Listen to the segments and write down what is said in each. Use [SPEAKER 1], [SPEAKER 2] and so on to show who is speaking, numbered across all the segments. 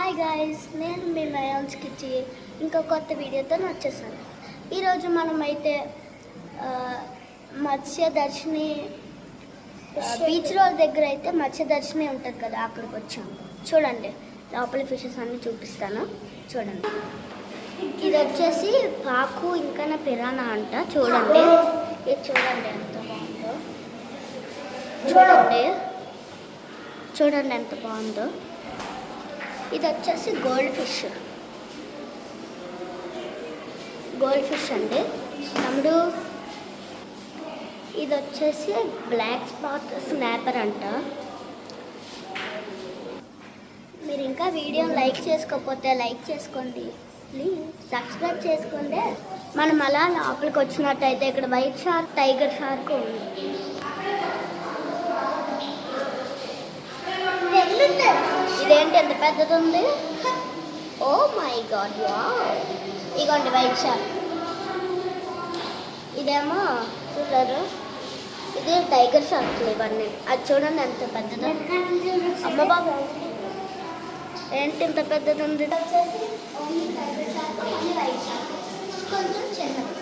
[SPEAKER 1] Hi guys, నేను మీ మయాన్స్ కిచ్చి ఇంకో కొత్త వీడియోతో వచ్చేసాను. ఈరోజు మనమైతే మత్స్యదర్శిని బీచ్ రోడ్ దగ్గర అయితే మత్స్యదర్శిని ఉంటుంది కదా, అక్కడికి వచ్చాము. చూడండి, లోపల ఫిషెస్ అన్నీ చూపిస్తాను. చూడండి, ఇది వచ్చేసి పాకు ఇంకా పిరానా అంట. చూడండి, ఇది చూడండి ఎంత బాగుందో. చూడండి ఎంత బాగుందో. ఇది వచ్చేసి గోల్డ్ ఫిష్ అండి తమ్ముడు. ఇది వచ్చేసి బ్లాక్ స్పాట్ స్నాపర్ అంట. మీరు ఇంకా వీడియోని లైక్ చేసుకోకపోతే లైక్ చేసుకోండి, ప్లీజ్ సబ్స్క్రైబ్ చేసుకోండి. మనం అలా లోపలికి వచ్చినట్టయితే ఇక్కడ వైట్ షార్క్, టైగర్ షార్క్ ఉంది. ఇదేంటి ఎంత పెద్దది ఉంది? Oh my god, wow! ఇగోండి వైట్ షార్క్. ఇదేమో చూసారు, ఇది టైగర్ షార్క్. ఇవన్నీ అది చూడండి ఎంత పెద్దదో. అమ్మ బాబా, ఏంటి ఇంత పెద్దది ఉంది? కొంచెం చిన్నవి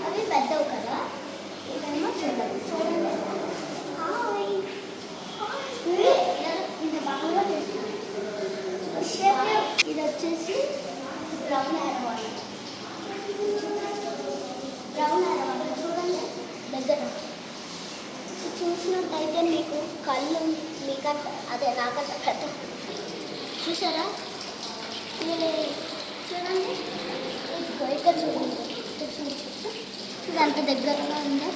[SPEAKER 1] అవి పెద్దవి కదా, ఇదేమో చిన్నవి. చూడండి, ఇది వచ్చేసి బ్రౌన్ అరవాల్. చూడండి దగ్గర చూసినట్టయితే మీకు కళ్ళు మీకంట అదే నాకంట పెద్ద. చూసారా? చూడండి, ఇక్కడ చూడండి, ఇది అంత దగ్గరగా ఉందో.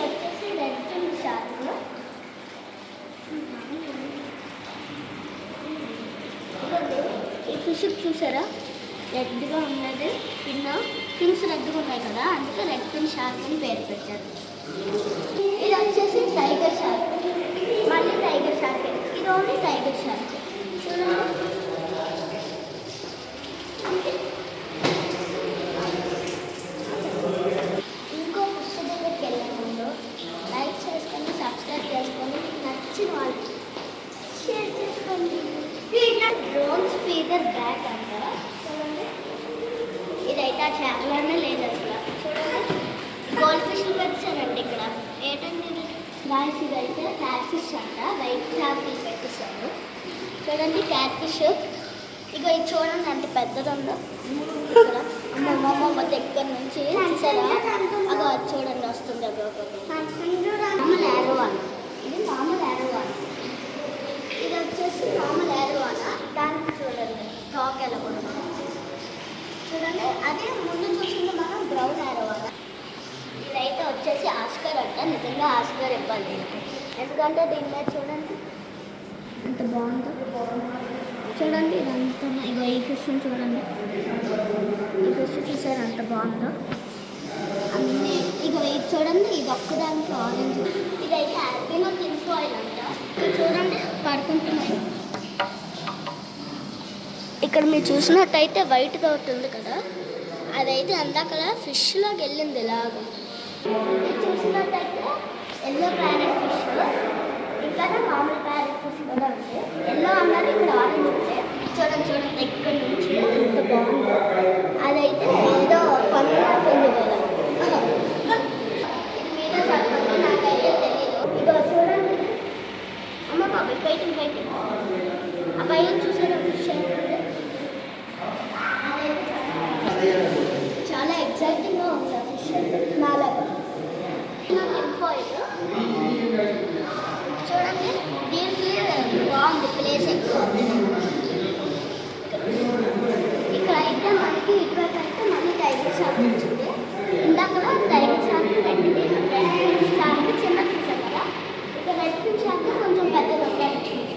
[SPEAKER 1] వచ్చేసి రెడ్ ఫిన్ షార్క్. ఈ ఫిష్ చూసారా, రెడ్గా ఉన్నది. ఫిన్స్ రెడ్గా ఉన్నాయి కదా, అందుకే రెడ్ ఫిన్ షార్క్ అని పేరు పెట్టారు. ఇది వచ్చేసి టైగర్ షార్క్. మళ్ళీ టైగర్ షార్క్, ఇది ఓన్లీ టైగర్ షార్క్. చూడండి, ఇంకో ఫిష్ దగ్గరికి వెళ్ళే ముందు లైక్ చేసుకొని సబ్స్క్రైబ్ చేసుకొని నచ్చిన వాళ్ళు షేర్ చేసుకోండి. డ్రోన్ స్పీకర్ బ్యాక్ అంటారా? చూడండి, ఇదైతే ఆ చేపలోనే లేదు అసలు. చూడండి, గోల్డ్ ఫిష్లు పెట్టారండి ఇక్కడ. ఏంటంటే గాయస్, ఇదైతే క్యాట్ ఫిష్ అంట. వైట్ చేపలు పెట్టేశారు. చూడండి, క్యాట్ ఫిష్. ఇక ఇది చూడండి ఎంత పెద్దది ఉందో. ఇక్కడ అమ్మమ్మ దగ్గర నుంచి చూసారా, అగో అది చూడండి వస్తుంది. మామూలు ఏరవాల, ఇది మామూలు ఏరవాల. ఇది వచ్చేసి మామూలు ఏరవాల. దానికి చూడండి టాక్ ఎలా కూడా. చూడండి, అదే ముందు చూసింది మనం బ్రౌన్ ఏరవాల. ఇదైతే వచ్చేసి ఆస్కర్ అంట. నిజంగా ఆస్కర్ ఇవ్వాలి, ఎందుకంటే దీని మీద చూడండి ఎంత బాగుందో. చూడండి, ఇదంతా ఇగో ఈ ఫిష్ని చూడండి. ఈ ఫిష్ చూసారు ఎంత బాగుందో. అన్నీ ఇగో ఇది చూడండి, ఇది ఒక్కదానికి ఆరెంజ్. ఇదైతే ఆల్బినో టిన్ ఫాయిల్ అంట. ఇక్కడ చూడండి పడుకుంటున్నాయి. ఇక్కడ మీరు చూసినట్టయితే వైట్గా అవుతుంది కదా, అదైతే అందాక ఫిష్లోకి వెళ్ళింది ఇలాగా. చూసినట్టయితే ఎల్లో ప్యారెట్ ఫిష్, ఇంకా మామూలు ప్యారెట్ ఫిష్ కూడా ఉంది. ఎల్లో అన్నారు, ఇక్కడ ఆరెంజ్ ఉంది. చూడండి ఇక్కడ నుంచి ఎంత బాగుందో. అదైతే ఏదో పనుతుంది కదా, ఇది మీద చదువుతుంది, నాకైతే తెలీదు. ఇదో చూడండి, అమ్మ బాబాయ్ ఫైటింగ్. ఆ పైన చూసారా ఫిష్ ఉంటుంది. చాలా ఎగ్జైటింగ్గా ఉంది ఆ ఫిష్ నాలాగా. ఫాయిల్ చూడండి, దీనికి బాగుంది ప్లేస్ ఎక్కువ. ఇక్కడ అయితే మనకి ఇటువైపు అయితే మళ్ళీ టైగర్ షార్క్ వచ్చింది. ఇందాక టైగర్ షార్క్ రెడ్ ఫిన్ షార్క్ చిన్న చూసాం కదా, ఇక రెడ్ ఫిన్ షార్క్ కొంచెం పెద్దగా వచ్చింది.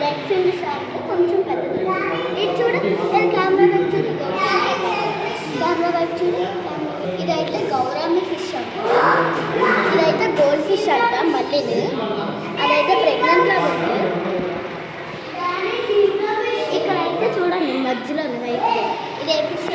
[SPEAKER 1] రెడ్ ఫిన్ షార్క్ కొంచెం పెద్దది. ఇది చూడండి, కెమెరా వైపు చూడు, కెమెరా వైపు చూడు. ఇదైతే గౌరామి ఫిష్ అంట. ఇదైతే గోల్డ్ ఫిష్ అంట. మళ్ళీ అదైతే ప్రెగ్నెంట్ లాగా ఉంది. ఇక్కడైతే చూడండి మధ్యలో వైట్, ఇదే ఫిష్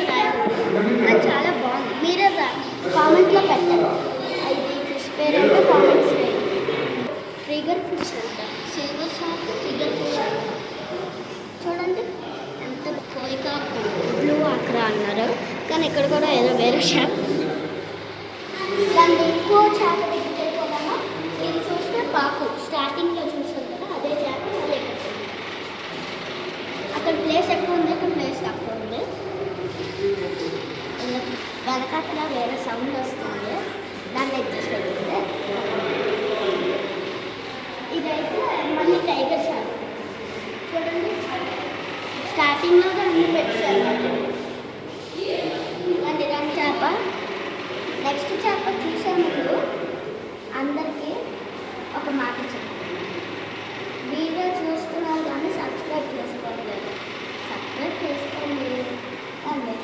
[SPEAKER 1] సెక్షన్. దాన్ని ఇంకో చేప దగ్గరికి వెళ్ళిపోదామా? ఇది చూస్తే పాకు స్టార్టింగ్లో చూసాం కదా, అదే చేప మళ్ళీ అక్కడ ప్లేస్ ఎక్కువ ఉంది, అక్కడ ప్లేస్ తక్కువ ఉంది. వెనకాతల వేరే సౌండ్ వస్తుంది, దాన్ని అడ్జస్ట్ అవుతుంది. ఇదైతే మళ్ళీ టైగర్ షార్క్ చూడండి, స్టార్టింగ్లో అన్ని పెట్టారు. దాన్ని దాని చేప. నెక్స్ట్ చేప చూసే ముందు అందరికీ ఒక మాట చెప్పండి, వీడియో చూస్తున్నారు కానీ సబ్స్క్రైబ్ చేసుకోలేదు, సబ్స్క్రైబ్ చేసుకోండి అండి.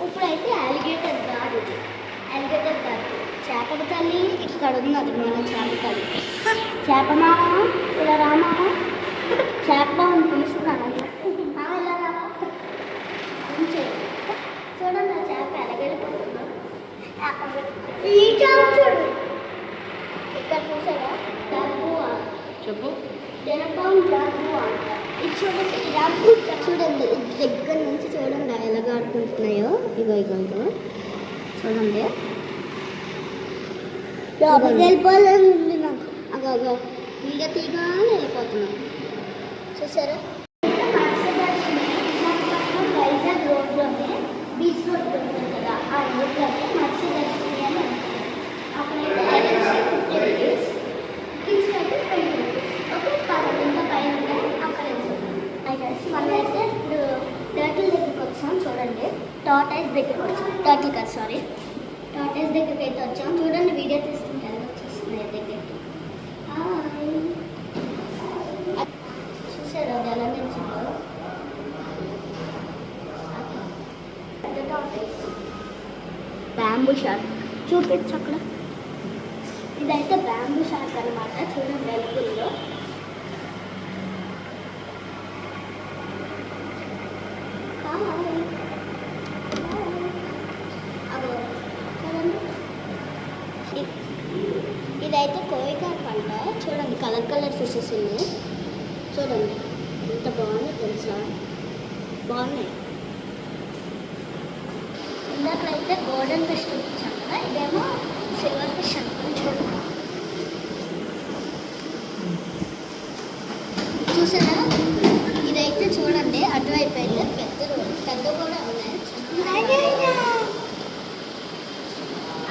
[SPEAKER 1] ఇప్పుడైతే అలిగేటర్ కాదు, అలిగేటర్ కాదు, చేపల తల్లి ఇక్కడ ఉన్నది. మన చేప తల్లి, చేప మామ ఇలా రామా, చేపలో పిలుస్తున్నాను ఇలా రామా. చూడండి ఆ చేప ఎలాగెళ్ళిపోతుందో. ఈ చేప చూడు, ఇక్కడ చూసారా జగ్గువా,
[SPEAKER 2] చెప్పు.
[SPEAKER 1] జనపం జగ్గువా. ఇది చూడండి, చూడండి దగ్గర నుంచి చూడండి ఎలాగ ఆడుకుంటున్నాయో. ఇగో ఇగో ఇగో చూడండి, వెళ్ళిపోవాలని ఉంది నాకు. అగో వీడియో తీగానే వెళ్ళిపోతున్నాను, చూసారా? వైజాగ్ రోడ్లోనే బీచ్ రోడ్ ఉంటుంది కదా, ఆ రోడ్లోనే మత్స్యదర్శిని అని ఉంటుంది. అక్కడైతే ఐడెన్సీ 50 రూపీస్, కిడ్స్ అయితే 20 రూపీస్. ఓకే, ఇంకా పైన ఉంటాయి అక్కడ ఐడెన్సీ. మనం అయితే ఇప్పుడు టర్టిల్ దగ్గరికి వచ్చాం చూడండి, టార్టైజ్ దగ్గరికి వచ్చాం, టర్టిల్ కాదు సారీ, టార్టైజ్ దగ్గరికి అయితే వచ్చాం. చూడండి వీడియో తీస్తుంటే ఎలా వచ్చేస్తున్నాయి దగ్గరికి. చూసారు అది ఎలా నిల్చుందో. బ్యాంబూ షార్క్ చూపించు అక్కడ. ఇదైతే బ్యాంబూ షార్క్ అనమాట. చూడండి వెలుగుల్లో ఇదైతే కోయికాక్ అంట. చూడండి కలర్ కలర్ ఫిషెస్ ఉన్నాయి, చూడండి ఎంత బాగుంది తెలుసా, బాగున్నాయి. ఇందాకైతే గోల్డెన్ ఫిష్ చూపించాం కదా, ఇదేమో సిల్వర్ ఫిష్ అనుకుని చూడండి. చూసారా? ఇదైతే చూడండి అటువైపు అయితే పెద్ద కూడా ఉన్నాయి.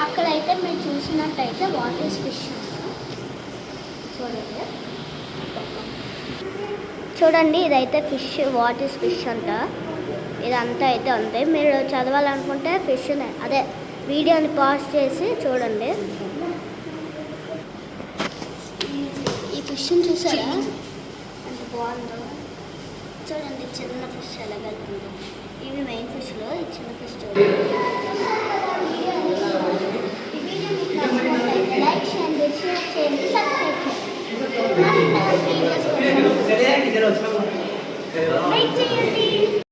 [SPEAKER 1] అక్కడైతే మీరు చూసినట్టయితే వాటర్ ఫిష్ చూడండి. చూడండి ఇదైతే ఫిష్, వాటర్ ఫిష్ అంట. ఇదంతా అయితే ఉంది. మీరు చదవాలనుకుంటే ఫిష్ అదే వీడియోని పాజ్ చేసి చూడండి. ఈ ఫిష్ని చూసారా ఎంత బాగుందో. చూడండి చిన్న ఫిష్ ఎలా వెళ్తుందో. ఇవి మెయిన్ ఫిష్లో ఈ చిన్న ఫిష్ చూడండి.